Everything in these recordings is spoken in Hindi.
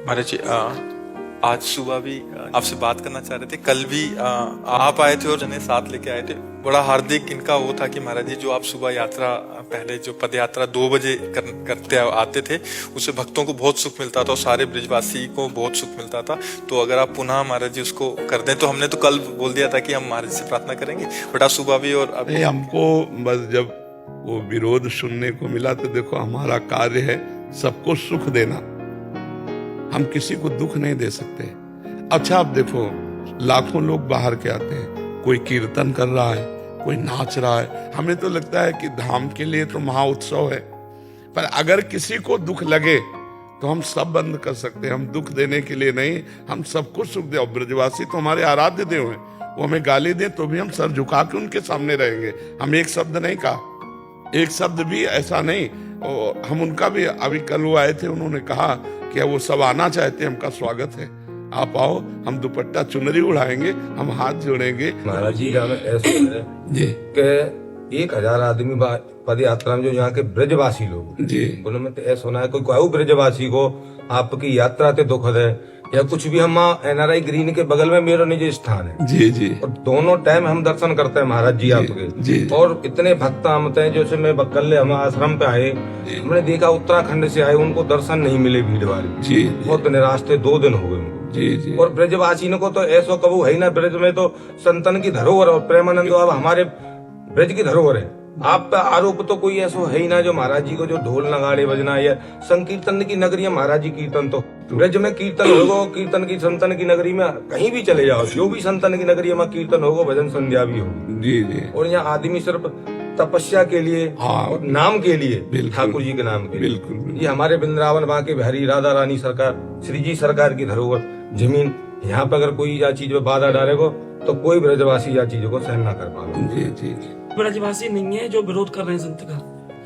महाराज जी आज सुबह भी आपसे बात करना चाह रहे थे। कल भी आप आए थे और जने साथ लेके आए थे। बड़ा हार्दिक इनका वो था कि महाराज जी जो आप सुबह यात्रा पहले जो पद यात्रा 2 बजे करते आते थे उससे भक्तों को बहुत सुख मिलता था और सारे ब्रिजवासी को बहुत सुख मिलता था। तो अगर आप पुनः महाराज जी उसको कर दें तो हमने तो कल बोल दिया था कि हम महाराज जी से प्रार्थना करेंगे, बट आज सुबह भी और अभी हमको बस जब वो विरोध सुनने को मिला तो देखो हमारा कार्य है सबको सुख देना, हम किसी को दुख नहीं दे सकते। अच्छा आप देखो लाखों लोग बाहर के आते हैं, कोई कीर्तन कर रहा है, कोई नाच रहा है, हमें तो लगता है कि धाम के लिए तो महा उत्सव है, पर अगर किसी को दुख लगे तो हम सब बंद कर सकते हैं। हम दुख देने के लिए नहीं, हम सबको सुख दे। और ब्रजवासी तो हमारे आराध्य देव हैं, वो हमें गाली दें तो भी हम सर झुका के उनके सामने रहेंगे। हम एक शब्द नहीं कहा, एक शब्द भी ऐसा नहीं। और हम उनका भी अभी कल वो आए थे, उन्होंने कहा कि वो सब आना चाहते हैं, हमका स्वागत है, आप आओ, हम दुपट्टा चुनरी उड़ाएंगे, हम हाथ जोड़ेंगे। महाराज जी का ऐसा है जी कि 1000 आदमी पद यात्रा में जो यहाँ के ब्रजवासी लोग जी उन्होंने तो ऐसा होना है कोई ब्रजवासी को आपकी यात्रा ते दुख है या कुछ भी। हम NRI ग्रीन के बगल में मेरा निजी स्थान है जी जी और दोनों टाइम हम दर्शन करते हैं महाराज जी आपके जी। और इतने भक्त आमते हैं। जैसे मैं बकल्ले हम आश्रम पे आए, हमने देखा उत्तराखंड से आए, उनको दर्शन नहीं मिले भीड़ वाले, जी बहुत निराश थे, 2 दिन हो गए उनको। जी जी और ब्रजवासी को तो ऐसा कबू है ना, ब्रज में तो संतन की धरोहर और प्रेमानंद अब हमारे ब्रज की धरोहर है। आप पे आरोप तो कोई ऐसा है ही ना जो महाराज जी को जो ढोल नगाड़े बजना या संकीर्तन की नगरी है महाराज जी। कीर्तन तो ब्रज में कीर्तन होगा, कीर्तन की संतन की नगरी में कहीं भी चले जाओ, जो भी संतन की नगरी में कीर्तन होगा, भजन संध्या भी होगी। जी जी और यहाँ आदमी सिर्फ तपस्या के लिए और नाम के लिए, ठाकुर जी के नाम के लिए। बिल्कुल ये हमारे वृंदावन बांके बिहारी राधा रानी सरकार, श्री जी सरकार की धरोहर जमीन, यहाँ पे अगर कोई या चीज में बाधा डालेगा तो कोई ब्रजवासी या चीजों को सहन ना कर पाएगा। जी जी ब्रजवासी नहीं है जो विरोध कर रहे हैं संत का,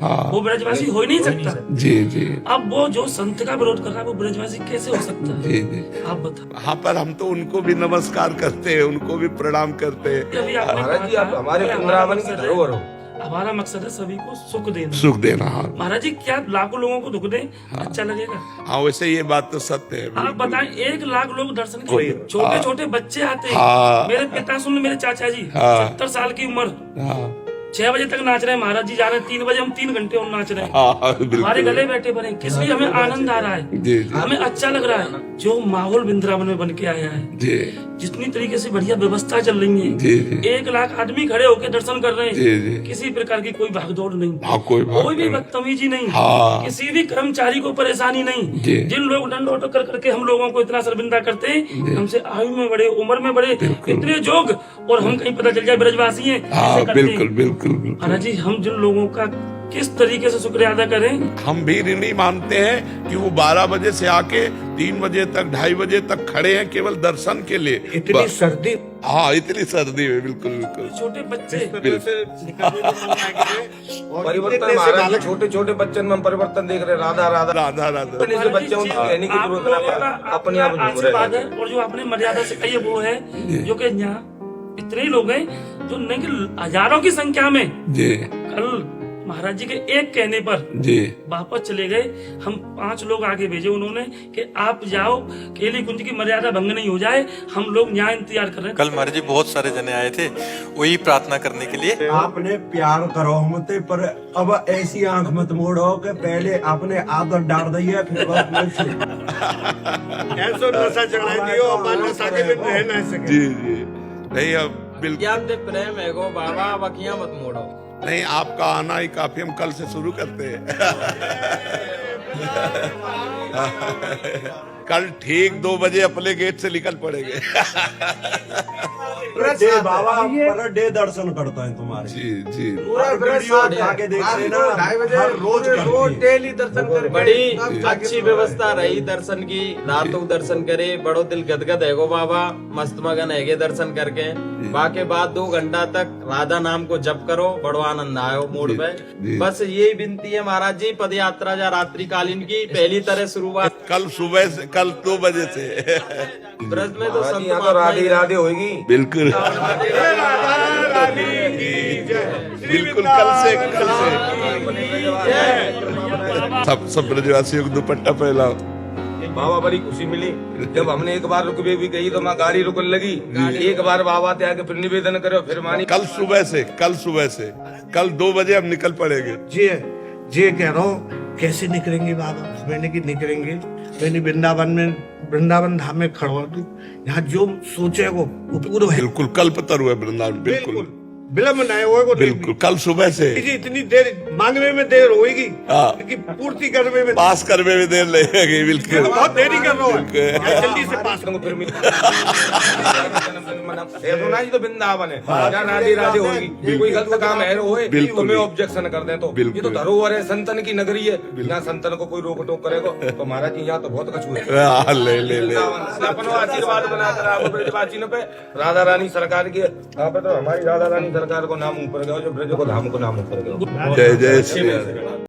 हाँ वो ब्रजवासी हो ही नहीं सकता। जी जी अब वो जो संत का विरोध कर रहा है वो ब्रजवासी कैसे हो सकता है? जी जी आप बताओ। हाँ, पर हम तो उनको भी नमस्कार करते हैं, उनको भी प्रणाम करते हैं। अभी आपने महाराज जी कहा आप था हमारे कि वृंदावन की मकसद है- धरोहर हो। हमारा मकसद है सभी को सुख देना। सुख देना, हाँ महाराज जी क्या लाखों लोगों को दुख दें अच्छा लगेगा? हाँ, वैसे ये बात तो सत्य है। आप बताएं 1 लाख लोग दर्शन के लिए, छोटे छोटे बच्चे आते हैं। हाँ। मेरे पिता सुन, मेरे चाचा जी हाँ। 70 साल की उम्र, हाँ 6 बजे तक नाच रहे हैं महाराज जी, जा रहे हैं 3 बजे, हम 3 घंटे और नाच रहे हैं। हाँ बिल्कुल। हमारे गले बैठे पड़े, किस लिए हमें आनंद आ रहा है, जी जी हमें अच्छा लग रहा है। जो माहौल वृंदावन में बन के आया है, जी जितनी तरीके से बढ़िया व्यवस्था चल रही है, जी जी 1 लाख आदमी खड़े होकर दर्शन कर रहे जी, जी। हैं, किसी प्रकार की कोई भागदौड़ नहीं, हाँ, कोई कोई भी भागदौड़ बदतमीजी नहीं, हाँ। किसी भी कर्मचारी को परेशानी नहीं। जी। जिन लोग दंड ऑटो कर करके हम लोगों को इतना शर्मिंदा करते हैं, हमसे आयु में बड़े, उम्र में बड़े, इतने जोग, और हम कहीं पता चल जाए ब्रजवासी हैं, ऐसे हाँ करते हैं। बिल्कुल बिल्कुल बिल्कुल। महाराज जी हम जिन लोगों का किस तरीके से शुक्रिया अदा करें। हम भी ऋणी मानते हैं कि वो 12 बजे से आके 3 बजे तक 2:30 बजे तक खड़े हैं केवल दर्शन के लिए। इतनी सर्दी, हाँ इतनी सर्दी में, बिल्कुल बिल्कुल छोटे बच्चे परिवर्तन महाराज जी छोटे छोटे बच्चों में हम परिवर्तन देख रहे हैं। राधा राधा राधा राधा अपने से बच्चों को कहने की आप जरूरत लोगों नहीं, का अपने आप झूम आशीर्वाद रहे है। हैं। और जो आपने मर्यादा से कही है वो है जो कि यहाँ इतने ही लोग हैं जो नहीं कि हजारों की संख्या में जी कल महाराज जी के एक कहने पर जी वापस चले गए। हम 5 लोग आगे भेजे उन्होंने कि आप जाओ, केली कुंज की मर्यादा भंग नहीं हो जाए, हम लोग यहाँ इंतजार कर रहे हैं। कल महाराज जी बहुत सारे जने आए थे वही प्रार्थना करने के लिए। आपने प्यार करो हमते, पर अब ऐसी आंख मत मोड़ो कि पहले आपने आदत डाल दी है फिर बाद में ऐसा नशा चढ़ा दियो अपन नशा के बिन रह ना सके। जी जी नहीं, अब बिल्कुल प्रेम है गो बाबा, बकिया मत मोड़ो। नहीं, आपका आना ही काफी, हम कल से शुरू करते हैं। कल ठीक 2 बजे अपने गेट से निकल पड़ेंगे। बाबा पर डे दर्शन करता है तुम्हारे। जी जी वीडियो आके देख लेना, हर रोज रोज डेली दर्शन करे। बड़ी जी। अच्छी व्यवस्था रही दर्शन की, रातों दर्शन करे, बड़ो दिल गदगद है गो बाबा, मस्त मगन है दर्शन करके। बाकी बाद 2 घंटा तक राधा नाम को जप करो, बड़ो आनंद आयो मूड में। जी। बस यही विनती है महाराज जी, पद यात्रा या रात्रिकालीन की पहली तरह शुरुआत कल सुबह से, कल 2 बजे से। ब्रज में तो महाराज जी संत यहाँ तो महात्मा राधे ही राधे होगी। बिल्कुल बिल्कुल, कल से सब ब्रजवासियों को दुपट्टा फैलाओ। बाबा बड़ी खुशी मिली जब हमने एक बार रुकवे भी गई तो मैं गाड़ी रुकने लगी एक बार बाबा ते आके फिर निवेदन करो फिर मानी कल सुबह से कल 2 बजे हम निकल पड़ेंगे। जे कह रहा हूँ कैसे निकलेंगे बाबा, मैंने कि निकलेंगे। मैंने वृंदावन धाम में खड़ा हो यहाँ जो सोचे वो पूरा है। बिल्कुल कल्पतरु है वृंदावन, बिल्कुल विलम्ब नहीं होगा। बिल्कुल कल सुबह से इतनी देर मांगने में देर होगी हाँ। कि पूर्ति करने में पास करने में देर लगेगी। बिल्कुल बहुत देरी कर रहा हूँ, जल्दी से पास करूँ फिर ऐसा तो वृंदावन है जहाँ राधे राधे होगी कोई गलत काम है होए तो मैं ऑब्जेक्शन कर दें तो ये तो धरोहर है, संतन की नगरी है, यहाँ संतन को कोई रोक टोक करेगा तो महाराज जी यहाँ तो बहुत कछु है। ले अपनो आशीर्वाद बनाकर आप ब्रजवासियों पे राधा रानी सरकार की यहाँ पे तो हमारी राधा रानी सरकार को नाम ऊपर गया जो ब्रज को धाम को नाम ऊपर गया। जय जय श्री राधे।